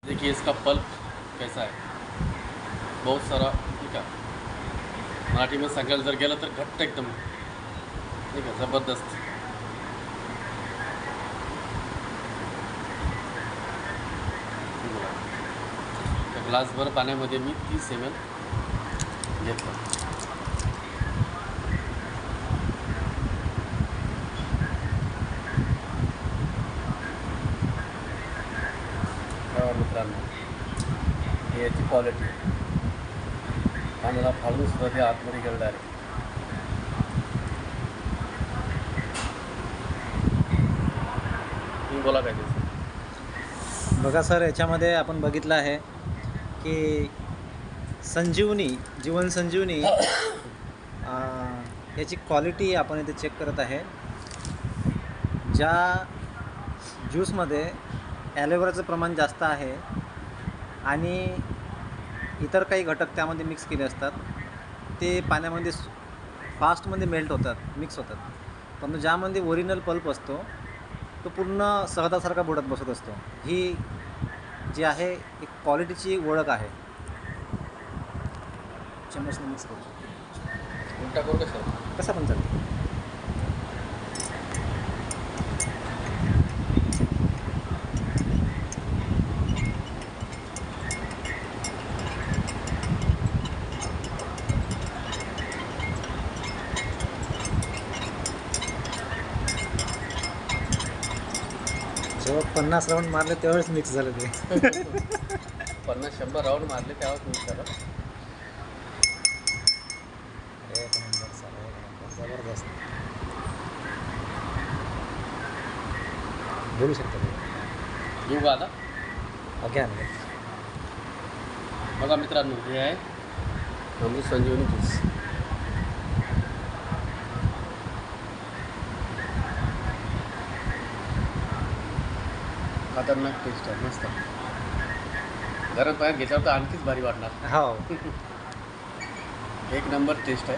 देखिए इसका पल्प कैसा है, बहुत सारा ठीक है। मराठी में सांगायला जर गेलं तर घट्ट एकदम ठीक आहे, ज़बरदस्त। ग्लासभर पाण्यामध्ये मी 30 ml घेतलं। मित्रांनो ही याची क्वालिटी आम्हाला फाडून सुद्धा ते आतमध्ये गेलं डायरेक्ट। तुम्ही बोला काय त्याचं? बघा सर, याच्यामध्ये आपण बघितलं आहे की संजीवनी जीवन संजीवनी याची क्वालिटी आपण इथे चेक करत आहे। ज्या ज्यूसमध्ये ॲलोवेराचं प्रमाण जास्त आहे आणि इतर काही घटक त्यामध्ये मिक्स केले असतात, ते पाण्यामध्ये फास्टमध्ये मेल्ट होतात, मिक्स होतात। पण ज्यामध्ये ओरिजिनल पल्प असतो तो पूर्ण सहदासारखा बुडत बसत असतो। ही जी आहे एक क्वालिटीची ओळख आहे। चम्मचने मिक्स करू, उलटा करू कसा पण चालतो। जेव्हा 50 राऊंड मारले त्यावेळेस मिक्स झालं ते। 50-100 राऊंड मारले त्यावेळेस मिक्स झालं। एक नंबर सर, एक नंबर, जबरदस्त। बोलू शकता घेऊ का आता? घ्या ना। बघा मित्रांनो, हे आहे अमृत संजीवनी ज्यूस। खतरनाक टेस्ट आहे, मस्त। गरम पाण्यात घेतल्यावर तर आणखीच भारी वाटणार। हो, एक नंबर टेस्ट आहे।